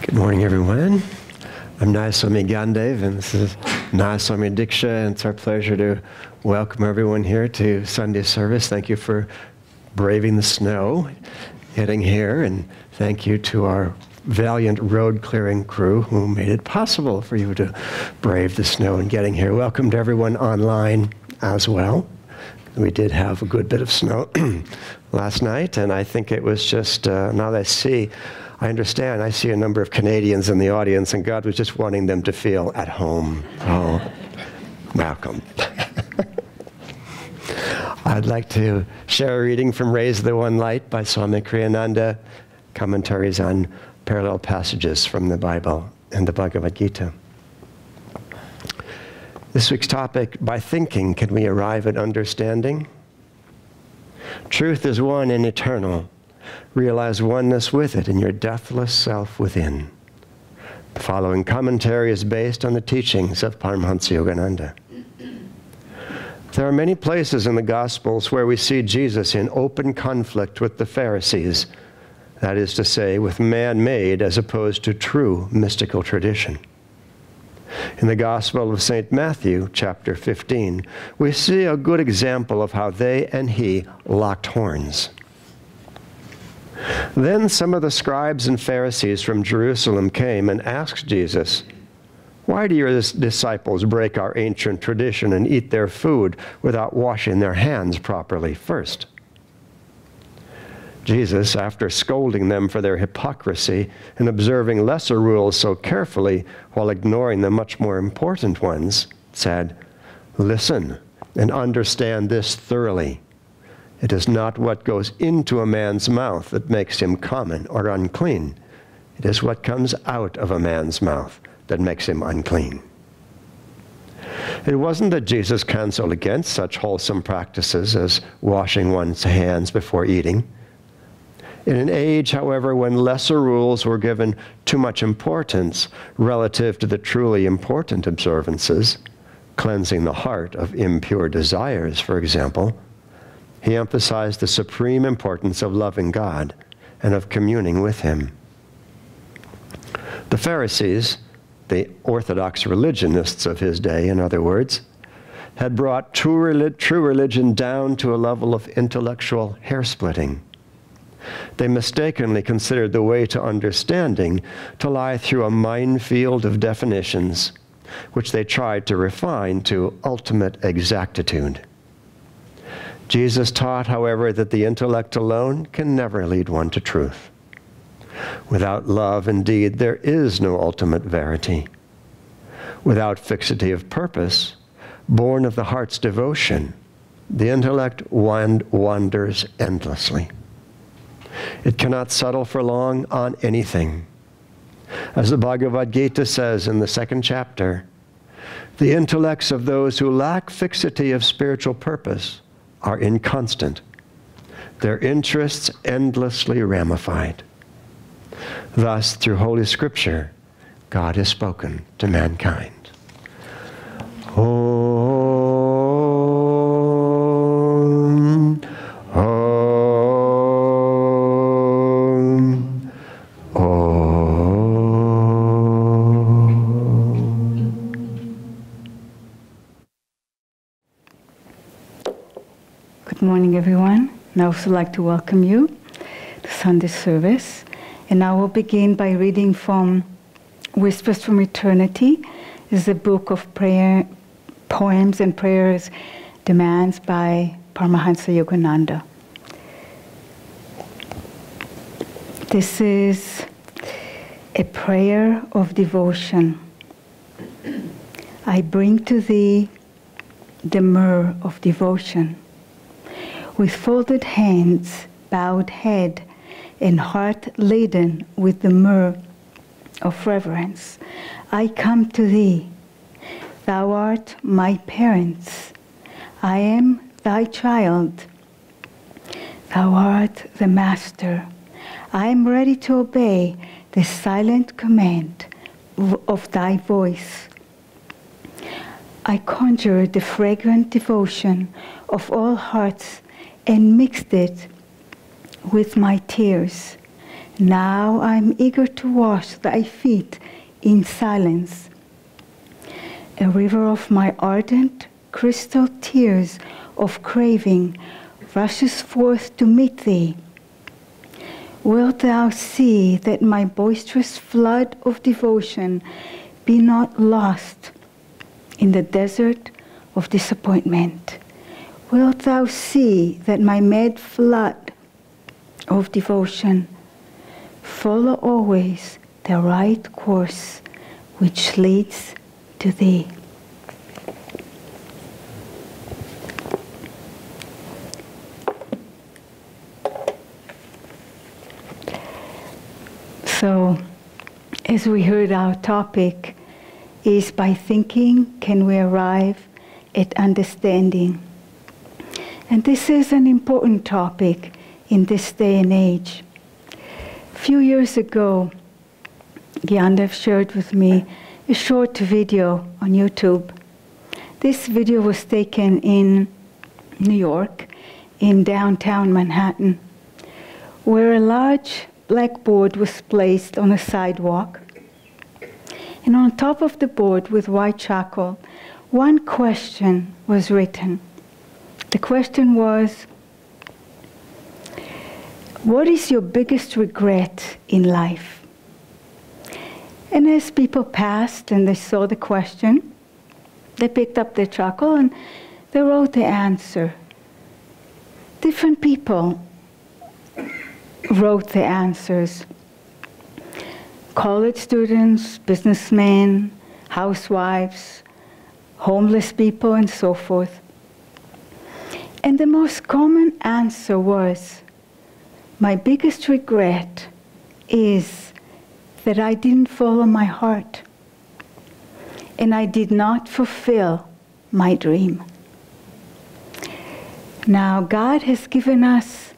Good morning, everyone. I'm Nayaswami Gyandev, and this is Nayaswami Diksha, and it's our pleasure to welcome everyone here to Sunday service. Thank you for braving the snow, getting here, and thank you to our valiant road-clearing crew who made it possible for you to brave the snow and getting here. Welcome to everyone online as well. We did have a good bit of snow last night, and I think it was just, now that I understand, I see a number of Canadians in the audience, and God was just wanting them to feel at home. Oh, welcome. I'd like to share a reading from Raise the One Light by Swami Ananda, commentaries on parallel passages from the Bible and the Bhagavad Gita. This week's topic, by thinking, can we arrive at understanding? Truth is one and eternal. Realize oneness with it in your deathless self within. The following commentary is based on the teachings of Paramahansa Yogananda. There are many places in the Gospels where we see Jesus in open conflict with the Pharisees, that is to say, with man-made as opposed to true mystical tradition. In the Gospel of St. Matthew, chapter 15, we see a good example of how they and he locked horns. Then some of the scribes and Pharisees from Jerusalem came and asked Jesus, "Why do your disciples break our ancient tradition and eat their food without washing their hands properly first?" Jesus, after scolding them for their hypocrisy and observing lesser rules so carefully while ignoring the much more important ones, said, "Listen and understand this thoroughly. It is not what goes into a man's mouth that makes him common or unclean. It is what comes out of a man's mouth that makes him unclean." It wasn't that Jesus counseled against such wholesome practices as washing one's hands before eating. In an age, however, when lesser rules were given too much importance relative to the truly important observances, cleansing the heart of impure desires, for example, he emphasized the supreme importance of loving God and of communing with Him. The Pharisees, the orthodox religionists of his day, in other words, had brought true religion down to a level of intellectual hair-splitting. They mistakenly considered the way to understanding to lie through a minefield of definitions, which they tried to refine to ultimate exactitude. Jesus taught, however, that the intellect alone can never lead one to truth. Without love, indeed, there is no ultimate verity. Without fixity of purpose, born of the heart's devotion, the intellect wanders endlessly. It cannot settle for long on anything. As the Bhagavad Gita says in the 2nd chapter, the intellects of those who lack fixity of spiritual purpose are inconstant, their interests endlessly ramified. Thus, through Holy Scripture, God has spoken to mankind. Om, Om, Om. Good morning, everyone. And I also like to welcome you to Sunday service. And I will begin by reading from Whispers from Eternity. This is a book of prayer, poems and prayers, demands by Paramahansa Yogananda. This is a prayer of devotion. I bring to thee the myrrh of devotion. With folded hands, bowed head, and heart laden with the myrrh of reverence, I come to thee. Thou art my parents. I am thy child. Thou art the master. I am ready to obey the silent command of thy voice. I conjured the fragrant devotion of all hearts and mixed it with my tears. Now I'm eager to wash thy feet in silence. A river of my ardent crystal tears of craving rushes forth to meet thee. Wilt thou see that my boisterous flood of devotion be not lost in the desert of disappointment? Wilt thou see that my mad flood of devotion follow always the right course which leads to thee? So, as we heard, our topic is by thinking can we arrive at understanding. And this is an important topic in this day and age. A few years ago, Gyandev shared with me a short video on YouTube. This video was taken in New York, in downtown Manhattan, where a large blackboard was placed on a sidewalk. And on top of the board with white charcoal, one question was written. The question was, what is your biggest regret in life? And as people passed and they saw the question, they picked up their charcoal and they wrote the answer. Different people wrote the answers. College students, businessmen, housewives, homeless people, and so forth. And the most common answer was, my biggest regret is that I didn't follow my heart and I did not fulfill my dream. Now, God has given us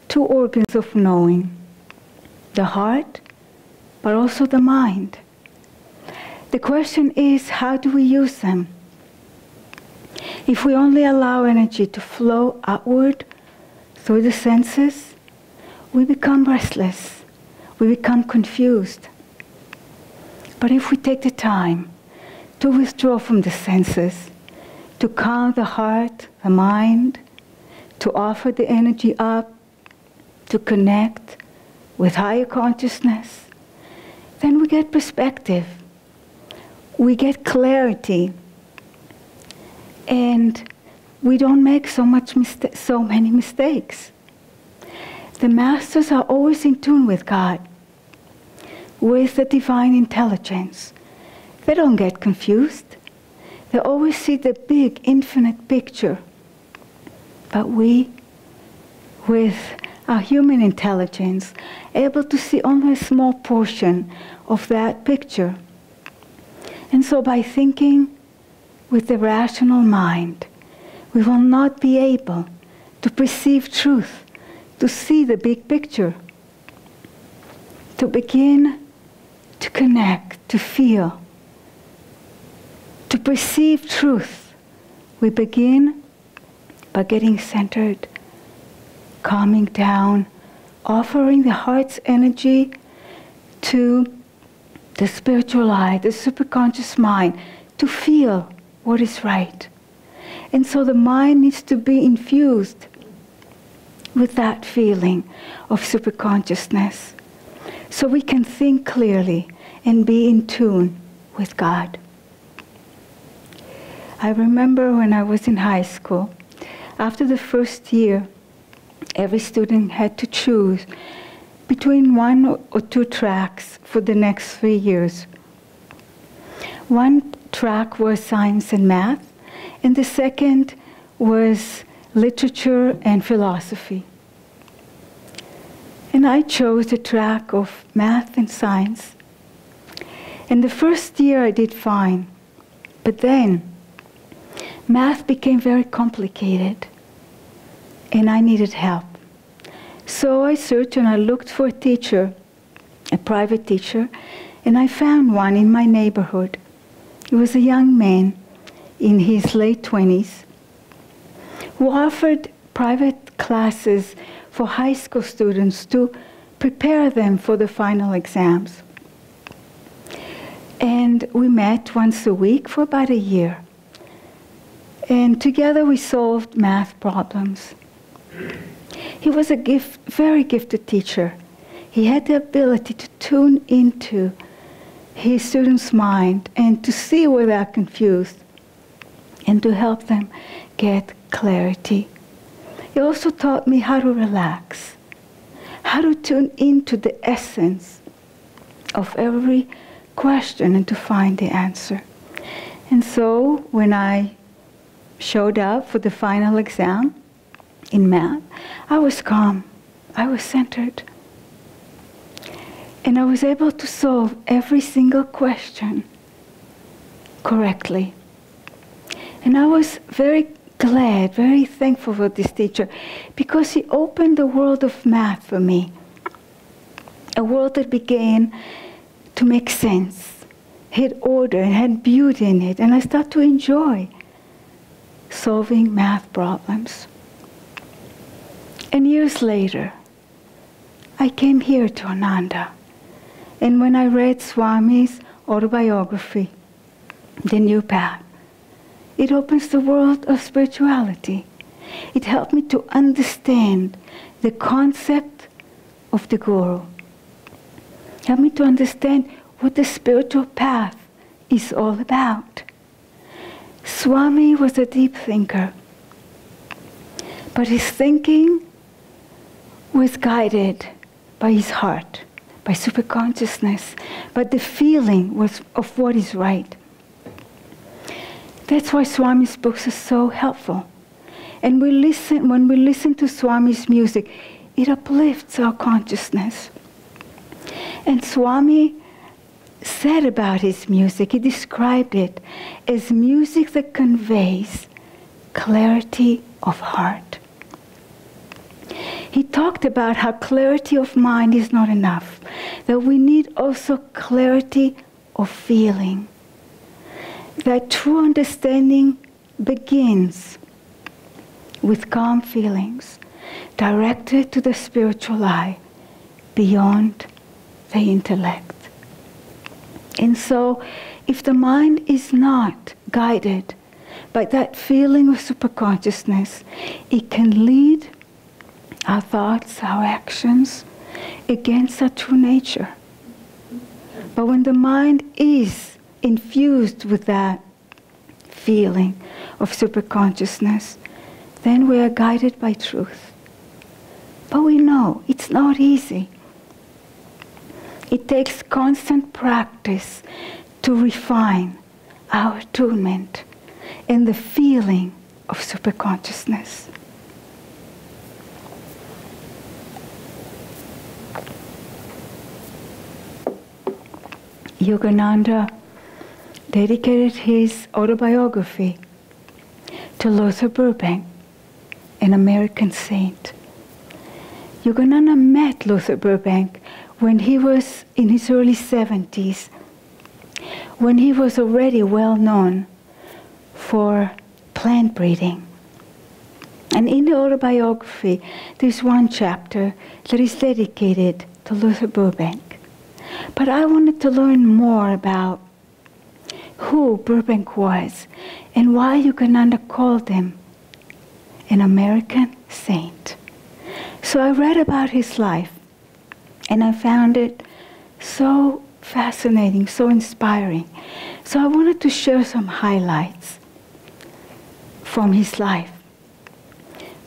two organs of knowing, the heart, but also the mind. The question is, how do we use them? If we only allow energy to flow outward through the senses, we become restless, we become confused. But if we take the time to withdraw from the senses, to calm the heart, the mind, to offer the energy up, to connect with higher consciousness, then we get perspective, we get clarity, and we don't make so many mistakes. The masters are always in tune with God, with the divine intelligence. They don't get confused. They always see the big, infinite picture. But we, with our human intelligence, able to see only a small portion of that picture. And so by thinking with the rational mind, we will not be able to perceive truth, to see the big picture, to begin to connect, to feel, to perceive truth. We begin by getting centered, calming down, offering the heart's energy to the spiritual eye, the superconscious mind, to feel what is right. And so the mind needs to be infused with that feeling of superconsciousness, so we can think clearly and be in tune with God. I remember when I was in high school, after the first year, every student had to choose between one or two tracks for the next 3 years. One track was science and math, and the second was literature and philosophy. And I chose the track of math and science. And the first year I did fine, but then math became very complicated and I needed help. So I searched and I looked for a teacher, a private teacher, and I found one in my neighborhood. He was a young man in his late 20s who offered private classes for high school students to prepare them for the final exams. And we met once a week for about a year. And together we solved math problems. He was a very gifted teacher. He had the ability to tune into his students' mind and to see where they're confused and to help them get clarity. He also taught me how to relax, how to tune into the essence of every question and to find the answer. And so when I showed up for the final exam in math, I was calm, I was centered. And I was able to solve every single question correctly. And I was very glad, very thankful for this teacher, because he opened the world of math for me. A world that began to make sense, had order and had beauty in it. And I started to enjoy solving math problems. And years later, I came here to Ananda. And when I read Swami's autobiography, The New Path, it opens the world of spirituality. It helped me to understand the concept of the Guru. It helped me to understand what the spiritual path is all about. Swami was a deep thinker, but his thinking was guided by his heart, by superconsciousness, but the feeling was of what is right. That's why Swami's books are so helpful. And when we listen to Swami's music, it uplifts our consciousness. And Swami said about his music, he described it as music that conveys clarity of heart. He talked about how clarity of mind is not enough, that we need also clarity of feeling. That true understanding begins with calm feelings directed to the spiritual eye beyond the intellect. And so, if the mind is not guided by that feeling of superconsciousness, it can lead our thoughts, our actions against our true nature. But when the mind is infused with that feeling of superconsciousness, then we are guided by truth. But we know it's not easy. It takes constant practice to refine our attunement in the feeling of superconsciousness. Yogananda dedicated his autobiography to Luther Burbank, an American saint. Yogananda met Luther Burbank when he was in his early 70s, when he was already well known for plant breeding. And in the autobiography, there's one chapter that is dedicated to Luther Burbank. But I wanted to learn more about who Burbank was and why Yogananda called him an American saint. So I read about his life, and I found it so fascinating, so inspiring. So I wanted to share some highlights from his life.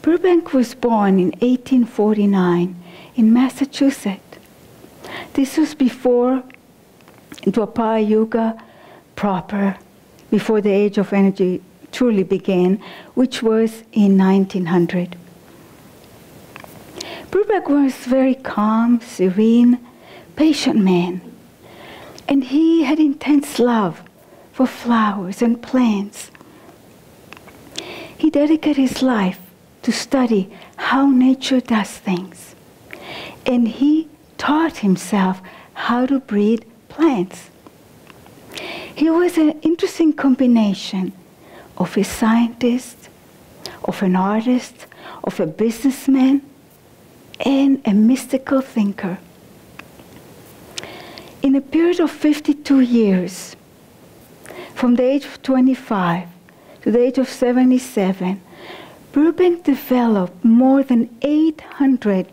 Burbank was born in 1849 in Massachusetts. This was before Dwapara Yuga proper, before the Age of Energy truly began, which was in 1900. Burbank was a very calm, serene, patient man. And he had intense love for flowers and plants. He dedicated his life to study how nature does things. And he taught himself how to breed plants. He was an interesting combination of a scientist, of an artist, of a businessman, and a mystical thinker. in a period of 52 years, from the age of 25 to the age of 77, Burbank developed more than 800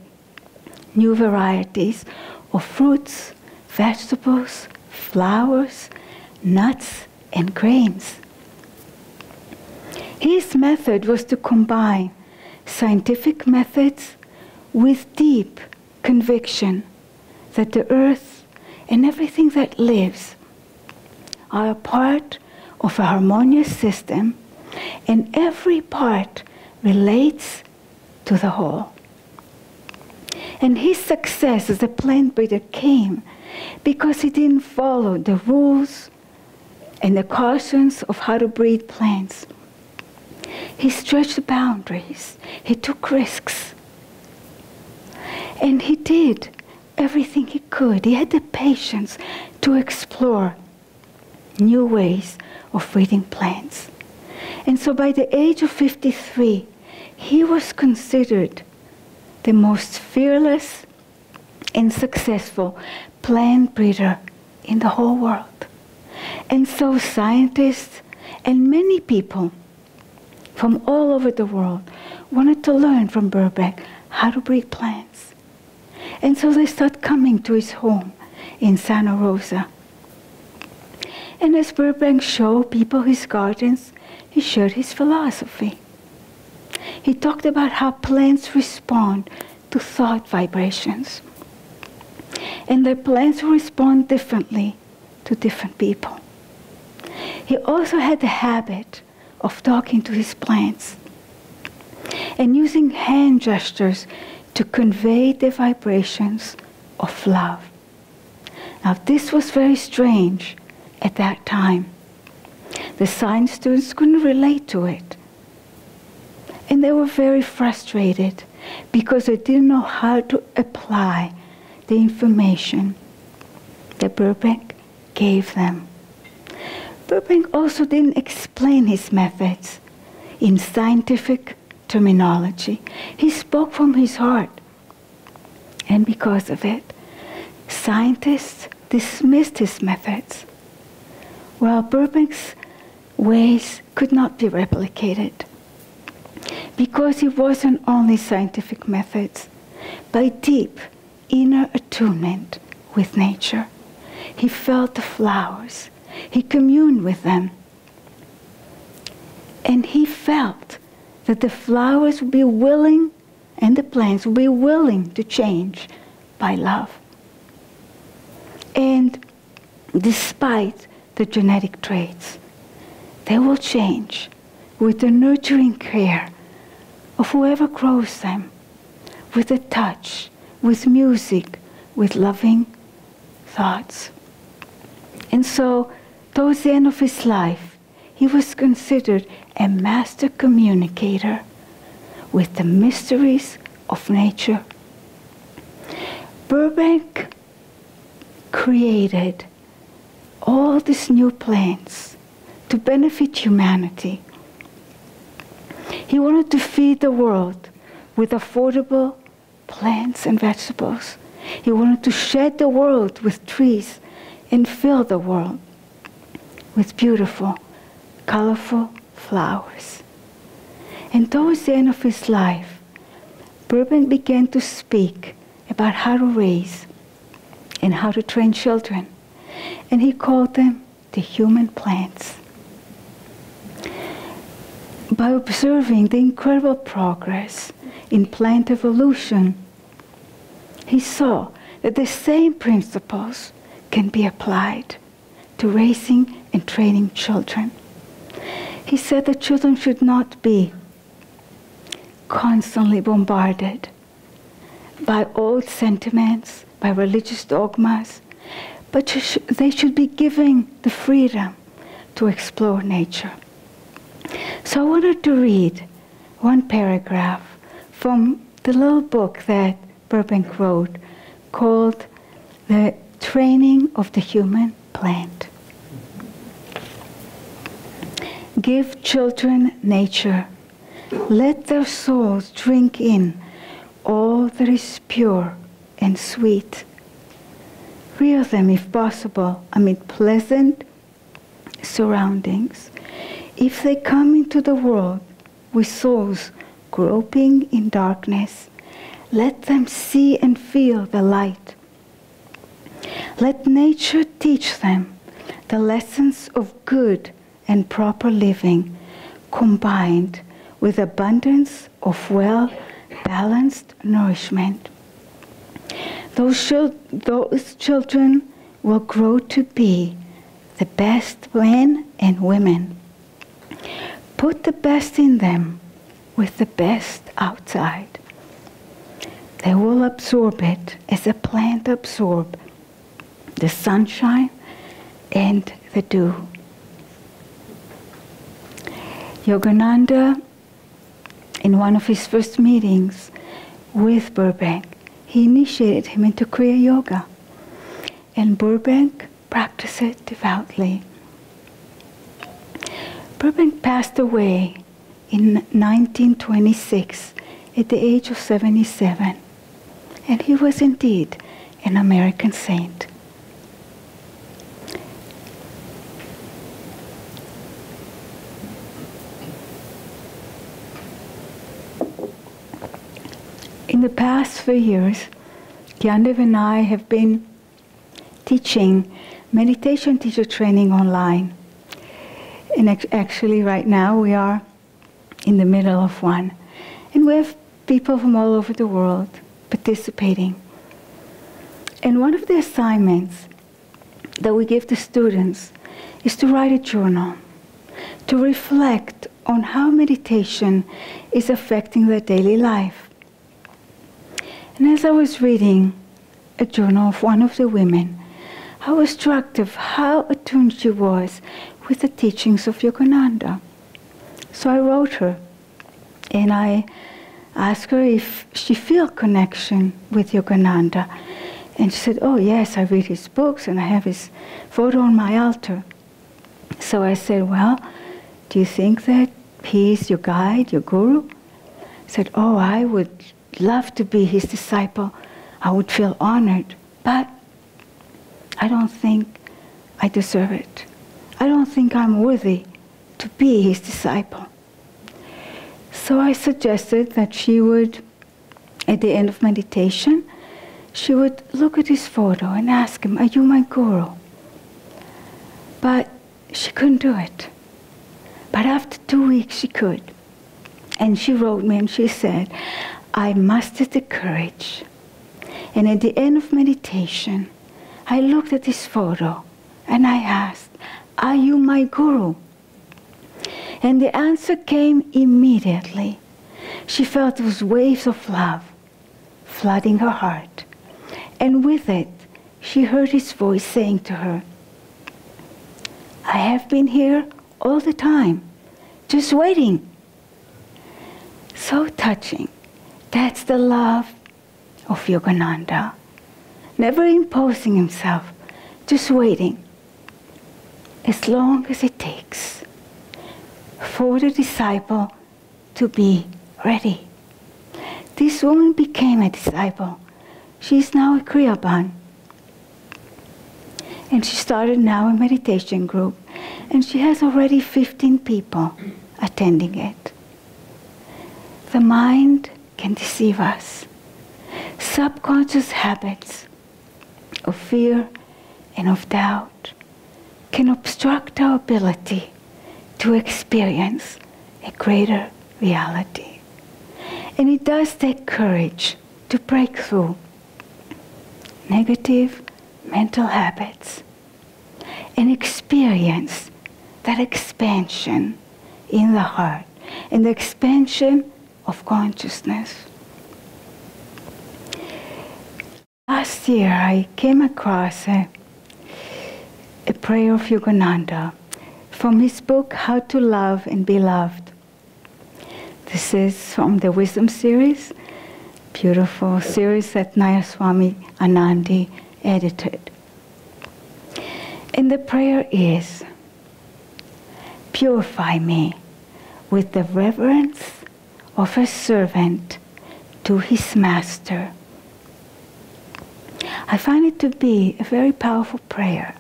new varieties of fruits, vegetables, flowers, nuts, and grains. His method was to combine scientific methods with deep conviction that the earth and everything that lives are a part of a harmonious system, and every part relates to the whole. And his success as a plant breeder came because he didn't follow the rules and the cautions of how to breed plants. He stretched the boundaries. He took risks. And he did everything he could. He had the patience to explore new ways of breeding plants. And so by the age of 53, he was considered the most fearless and successful plant breeder in the whole world. And so scientists and many people from all over the world wanted to learn from Burbank how to breed plants. And so they started coming to his home in Santa Rosa. And as Burbank showed people his gardens, he shared his philosophy. He talked about how plants respond to thought vibrations. And that plants respond differently to different people. He also had the habit of talking to his plants and using hand gestures to convey the vibrations of love. Now, this was very strange at that time. The science students couldn't relate to it. And they were very frustrated because they didn't know how to apply the information that Burbank gave them. Burbank also didn't explain his methods in scientific terminology. He spoke from his heart. And because of it, scientists dismissed his methods, while Burbank's ways could not be replicated, because he wasn't only scientific methods, but deep inner attunement with nature. He felt the flowers. He communed with them. And he felt that the flowers would be willing, and the plants would be willing to change by love. And despite the genetic traits, they will change with the nurturing care of whoever grows them, with a touch, with music, with loving thoughts. And so, towards the end of his life, he was considered a master communicator with the mysteries of nature. Burbank created all these new plants to benefit humanity. He wanted to feed the world with affordable plants and vegetables. He wanted to shed the world with trees and fill the world with beautiful, colorful flowers. And towards the end of his life, Burbank began to speak about how to raise and how to train children. And he called them the human plants. By observing the incredible progress in plant evolution, he saw that the same principles can be applied to raising and training children. He said that children should not be constantly bombarded by old sentiments, by religious dogmas, but they should be given the freedom to explore nature. So I wanted to read one paragraph from the little book that Burbank wrote called The Training of the Human Plant. Give children nature. Let their souls drink in all that is pure and sweet. rear them if possible amid pleasant surroundings. If they come into the world with souls groping in darkness, let them see and feel the light. Let nature teach them the lessons of good and proper living, combined with abundance of well-balanced nourishment. Those children will grow to be the best men and women. Put the best in them with the best outside. They will absorb it as a plant absorbs the sunshine and the dew. Yogananda, in one of his first meetings with Burbank, he initiated him into Kriya Yoga. And Burbank practiced it devoutly. Burbank passed away in 1926 at the age of 77. And he was indeed an American saint. In the past few years, Gyandev and I have been teaching meditation teacher training online. And actually right now we are in the middle of one. And we have people from all over the world participating. And one of the assignments that we give to students is to write a journal, to reflect on how meditation is affecting their daily life. And as I was reading a journal of one of the women, I was struck of how attuned she was with the teachings of Yogananda. So I wrote her, and I asked her if she felt connection with Yogananda. And she said, oh yes, I read his books and I have his photo on my altar. So I said, well, do you think that he is your guide, your guru? I said, oh, I would love to be his disciple. I would feel honored, but I don't think I deserve it. I don't think I'm worthy to be his disciple. So I suggested that she would, at the end of meditation, she would look at his photo and ask him, are you my guru? But she couldn't do it. But after 2 weeks she could. And she wrote me and she said, I mustered the courage. And at the end of meditation, I looked at his photo and I asked, are you my guru? And the answer came immediately. She felt those waves of love flooding her heart. And with it, she heard his voice saying to her, I have been here all the time, just waiting. So touching. That's the love of Yogananda. Never imposing himself, just waiting. As long as it takes for the disciple to be ready. This woman became a disciple. She is now a Kriyaban. And she started now a meditation group. And she has already 15 people attending it. The mind can deceive us. Subconscious habits of fear and of doubt can obstruct our ability to experience a greater reality. And it does take courage to break through negative mental habits and experience that expansion in the heart and the expansion of consciousness. Last year I came across a prayer of Yogananda from his book, How to Love and Be Loved. This is from the Wisdom series, beautiful series that Nayaswamis Ananda edited. And the prayer is, purify me with the reverence of a servant to his master. I find it to be a very powerful prayer.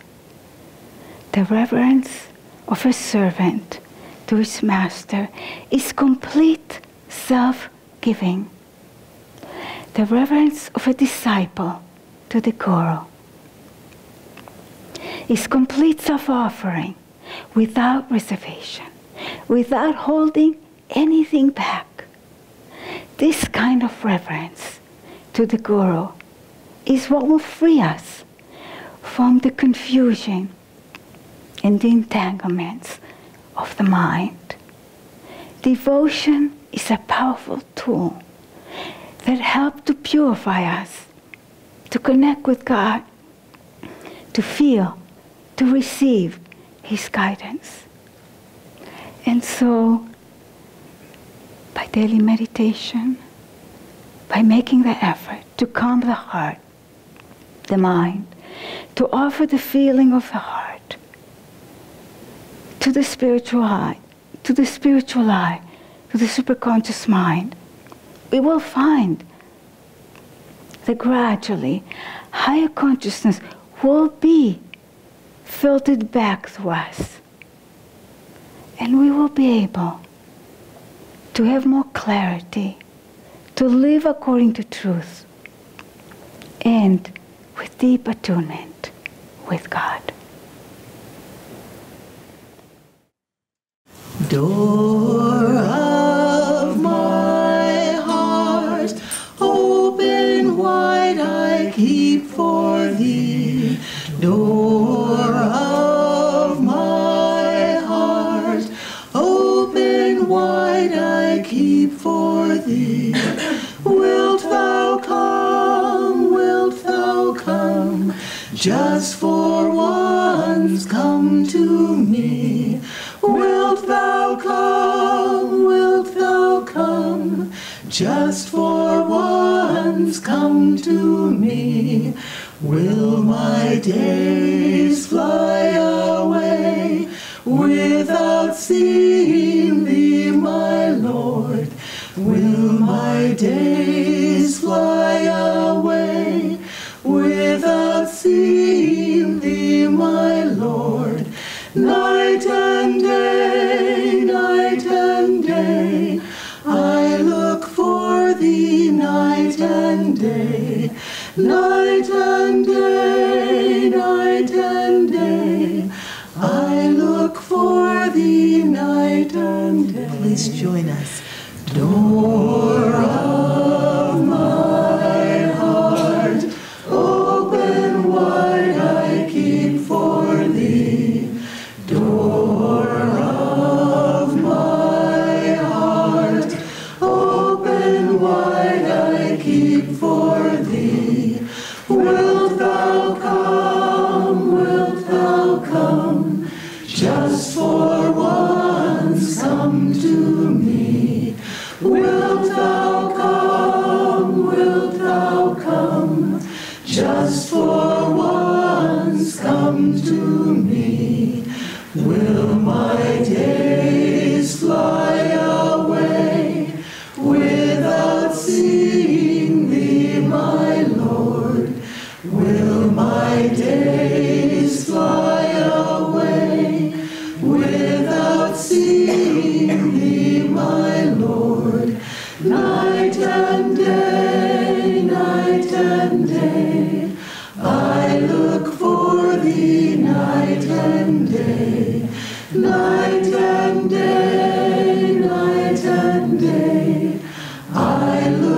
The reverence of a servant to his master is complete self-giving. The reverence of a disciple to the Guru is complete self-offering without reservation, without holding anything back. This kind of reverence to the Guru is what will free us from the confusion and the entanglements of the mind. Devotion is a powerful tool that helps to purify us, to connect with God, to feel, to receive His guidance. And so, by daily meditation, by making the effort to calm the heart, the mind, to offer the feeling of the heart to the spiritual eye, to the superconscious mind, we will find that gradually higher consciousness will be filtered back to us. And we will be able to have more clarity, to live according to truth, and with deep attunement with God. Door of my heart, open wide I keep for thee. Door of my heart, open wide I keep for thee. Wilt thou come, just for once come to me. Wilt thou come, just for once come to me. Will my days fly away without seeing thee, my Lord? Will my days fly away without seeing thee, my Lord? Night and day, I look for thee, night and day. Night and day, I look for thee, night and day. Please join us. Door of my heart, open wide I keep for thee. Door of my heart, open wide I keep for thee. Wilt thou come, just for once come to me. Wilt thou come, just for once come to me. Will my days fly away without seeing thee, my Lord? Will my days fly away without seeing thee, my Lord? Night and day, I look for thee, night and day. Night and day, I look